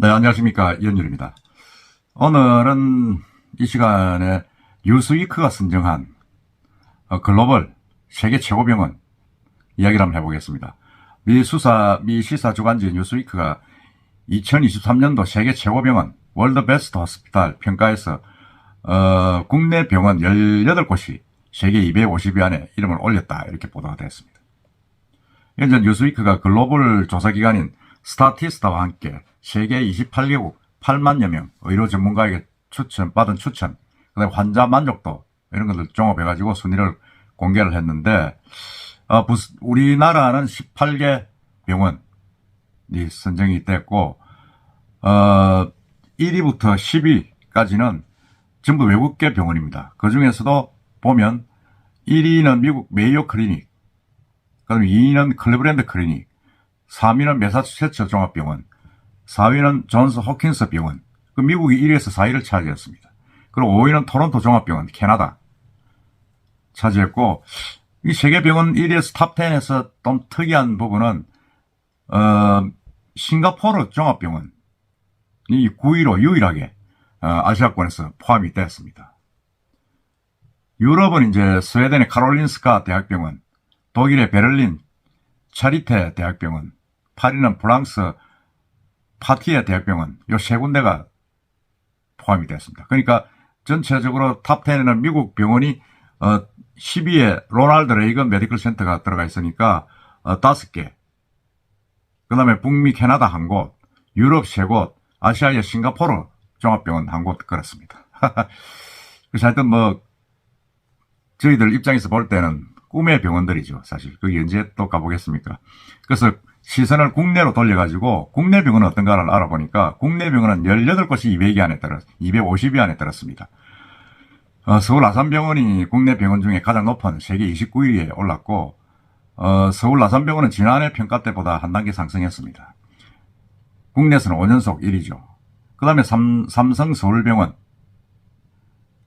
네, 안녕하십니까. 이현율입니다. 오늘은 이 시간에 뉴스위크가 선정한 글로벌 세계 최고 병원 이야기를 한번 해보겠습니다. 미 시사 주간지 뉴스위크가 2023년도 세계 최고 병원 월드 베스트 호스피탈 평가에서 국내 병원 18곳이 세계 250위 안에 이름을 올렸다, 이렇게 보도가 됐습니다. 현재 뉴스위크가 글로벌 조사기관인 스타티스타와 함께 세계 28개국 8만여 명 의료 전문가에게 받은 추천, 그다음에 환자 만족도 이런 것들 종합해가지고 순위를 공개를 했는데, 우리나라는 18개 병원이 선정이 됐고, 1위부터 10위까지는 전부 외국계 병원입니다. 그 중에서도 보면 1위는 미국 메이오 클리닉, 그다음에 2위는 클리브랜드 클리닉, 3위는 매사추세츠 종합병원, 4위는 존스 호킨스 병원, 미국이 1위에서 4위를 차지했습니다. 그리고 5위는 토론토 종합병원, 캐나다 차지했고, 이 세계병원 1위에서 탑10에서 좀 특이한 부분은 싱가포르 종합병원이 9위로 유일하게 아시아권에서 포함이 됐습니다. 유럽은 이제 스웨덴의 카롤린스카 대학병원, 독일의 베를린 차리테 대학병원, 파리는 프랑스 파티에 대학병원, 요 세 군데가 포함이 됐습니다. 그러니까 전체적으로 탑10에는 미국 병원이 10위에 로널드 레이건 메디컬 센터가 들어가 있으니까 5개, 그 다음에 북미 캐나다 1곳, 유럽 3곳, 아시아의 싱가포르 종합병원 1곳, 그렇습니다. 그래서 하여튼 저희들 입장에서 볼 때는 꿈의 병원들이죠. 사실 거기 언제 또 가보겠습니까? 그래서 시선을 국내로 돌려가지고 국내 병원은 어떤가를 알아보니까 국내 병원은 18곳이 250위 안에 들었습니다. 서울 아산병원이 국내 병원 중에 가장 높은 세계 29위에 올랐고, 서울 아산병원은 지난해 평가 때보다 한 단계 상승했습니다. 국내에서는 5년속 1위죠. 그 다음에 삼성 서울병원,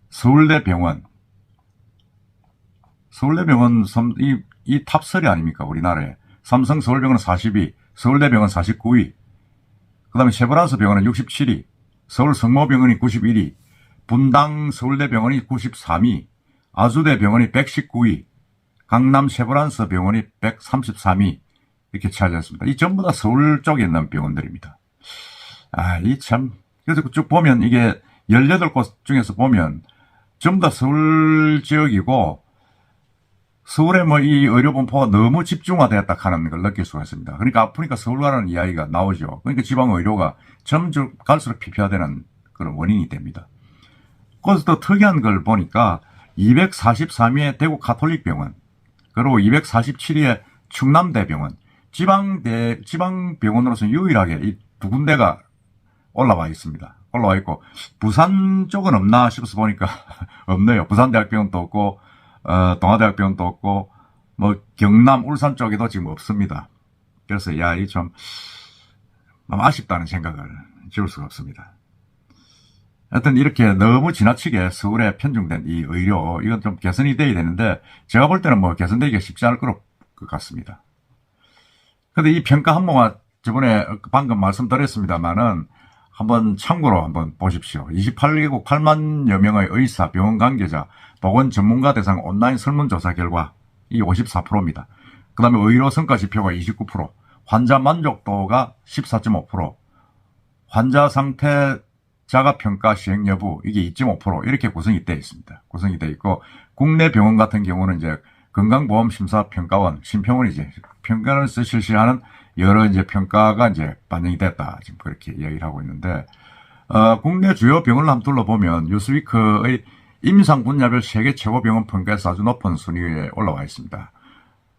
서울대병원 이 탑3 아닙니까, 우리나라에. 삼성 서울병원은 40위, 서울대병원 49위, 그 다음에 쉐브란스 병원은 67위, 서울 성모병원이 91위, 분당 서울대병원이 93위, 아주대병원이 119위, 강남 쉐브란스 병원이 133위, 이렇게 차지했습니다. 이 전부 다 서울 쪽에 있는 병원들입니다. 그래서 쭉 보면 이게 18곳 중에서 보면 전부 다 서울 지역이고, 서울에 이 의료 분포가 너무 집중화되었다 하는 걸 느낄 수가 있습니다. 그러니까 아프니까 서울 가라는 이야기가 나오죠. 그러니까 지방 의료가 점점 갈수록 피폐화되는 그런 원인이 됩니다. 거기서 또 특이한 걸 보니까 243위의 대구 가톨릭병원, 그리고 247위의 충남대병원, 지방 병원으로서는 유일하게 이 두 군데가 올라와 있습니다. 올라와 있고, 부산 쪽은 없나 싶어서 보니까 없네요. 부산대학병원도 없고, 동아대학병원도 없고, 경남, 울산 쪽에도 지금 없습니다. 그래서, 이 좀 아쉽다는 생각을 지울 수가 없습니다. 하여튼 이렇게 너무 지나치게 서울에 편중된 이 의료, 이건 좀 개선이 돼야 되는데, 제가 볼 때는 개선되기가 쉽지 않을 것 같습니다. 근데 이 평가 한모가 저번에 방금 말씀드렸습니다만은, 한번 참고로 한번 보십시오. 28개국 8만여 명의 의사, 병원 관계자, 보건 전문가 대상 온라인 설문조사 결과 이 54%입니다. 그 다음에 의료 성과 지표가 29%, 환자 만족도가 14.5%, 환자 상태 자가 평가 시행 여부 이게 2.5% 이렇게 구성이 되어 있습니다. 구성이 되어 있고, 국내 병원 같은 경우는 이제 건강보험심사평가원, 심평원이지 평가를 실시하는 여러 평가가 반영이 됐다, 지금 그렇게 이야기를 하고 있는데, 국내 주요 병원을 한번 둘러보면 뉴스위크의 임상 분야별 세계 최고 병원 평가에서 아주 높은 순위에 올라와 있습니다.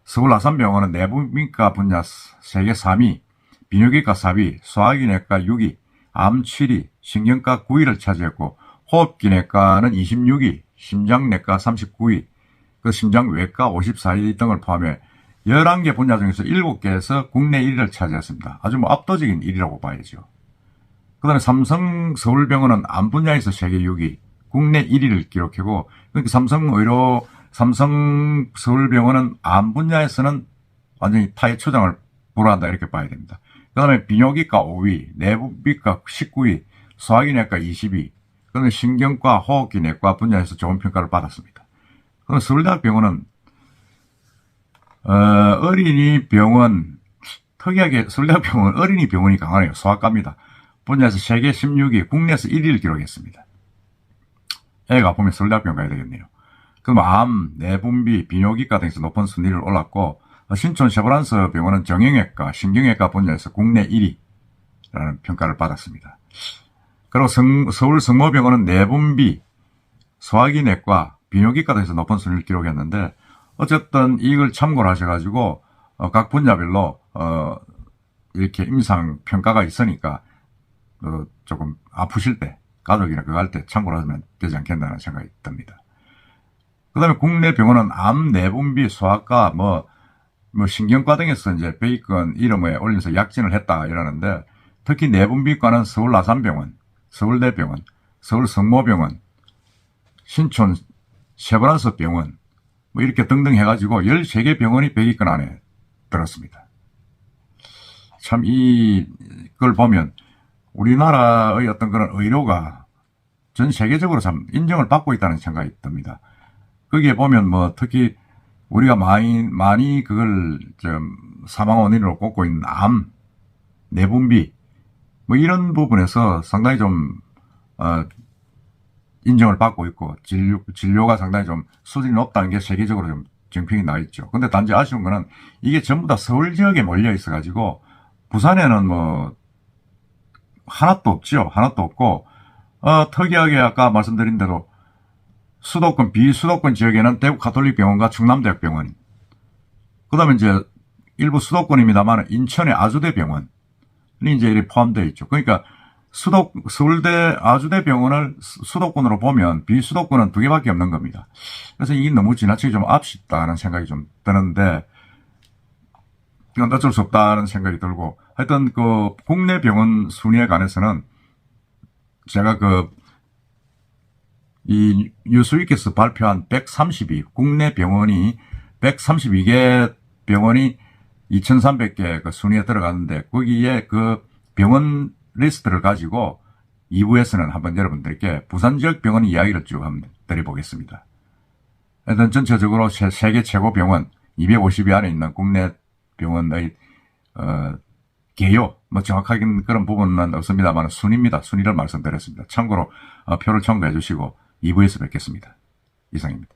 서울 아산병원은 내부민과 분야 세계 3위, 비뇨기과 4위, 소화기내과 6위, 암 7위, 신경과 9위를 차지했고, 호흡기내과는 26위, 심장내과 39위, 심장외과 54위 등을 포함해 11개 분야 중에서 7개에서 국내 1위를 차지했습니다. 아주 압도적인 1위라고 봐야죠. 그 다음에 삼성 서울병원은 암 분야에서 세계 6위, 국내 1위를 기록하고, 그러니까 삼성 서울병원은 암 분야에서는 완전히 타의 초장을 불허한다, 이렇게 봐야 됩니다. 그 다음에 비뇨기과 5위, 내분비과 19위, 소화기내과 20위, 그다음에 신경과 호흡기내과 분야에서 좋은 평가를 받았습니다. 그럼 서울대학병원은 어린이 병원, 특이하게 서울대학병원 어린이 병원이 강하네요. 소아과입니다. 분야에서 세계 16위, 국내에서 1위를 기록했습니다. 애가 아프면 서울대학병원 가야 되겠네요. 그럼 암, 내분비, 비뇨기과 등에서 높은 순위를 올랐고, 신촌 쉐브란스 병원은 정형외과, 신경외과 분야에서 국내 1위라는 평가를 받았습니다. 그리고 서울 성모병원은 내분비, 소화기내과, 비뇨기과 등에서 높은 순위를 기록했는데, 어쨌든 이걸 참고를 하셔가지고 각 분야별로 이렇게 임상 평가가 있으니까 조금 아프실 때 가족이나 그거 할 때 참고를 하면 되지 않겠나는 생각이 듭니다. 그 다음에 국내 병원은 암, 내분비, 소아과, 뭐 신경과 등에서 이제 베이컨 이름에 올리면서 약진을 했다 이러는데, 특히 내분비과는 서울 아산병원, 서울대병원, 서울 성모병원, 신촌 쉐브란스 병원, 뭐 이렇게 등등 해가지고 13개 병원이 100위권 안에 들었습니다. 참 이걸 보면 우리나라의 어떤 그런 의료가 전 세계적으로 참 인정을 받고 있다는 생각이 듭니다. 거기에 보면 뭐 특히 우리가 많이 그걸 좀 사망 원인으로 꼽고 있는 암, 내분비 뭐 이런 부분에서 상당히 좀 인정을 받고 있고 진료가 상당히 좀 수준이 높다는 게 세계적으로 좀 정평이 나 있죠. 근데 단지 아쉬운 거는 이게 전부 다 서울 지역에 몰려 있어 가지고 부산에는 뭐 하나도 없죠. 하나도 없고 특이하게 아까 말씀드린 대로 수도권, 비수도권 지역에는 대구 가톨릭병원과 충남대학병원, 그 다음에 이제 일부 수도권입니다만 인천의 아주대병원이 이제 이렇게 포함되어 있죠. 그러니까 서울대 아주대병원을 수도권으로 보면 비수도권은 2개밖에 없는 겁니다. 그래서 이게 너무 지나치게 좀 아쉽다는 생각이 좀 드는데, 이건 어쩔 수 없다는 생각이 들고, 하여튼 그 국내 병원 순위에 관해서는 제가 이 뉴스위크에서 발표한 132 국내 병원이 132개 병원이 2,300개 그 순위에 들어갔는데, 거기에 그 병원 리스트를 가지고 2부에서는 한번 여러분들께 부산 지역 병원 이야기를 쭉 한번 드려보겠습니다. 일단 전체적으로 세계 최고 병원 250위 안에 있는 국내 병원의 개요, 뭐 정확하게 그런 부분은 없습니다만 순위입니다. 순위를 말씀드렸습니다. 참고로 표를 참고해 주시고 2부에서 뵙겠습니다. 이상입니다.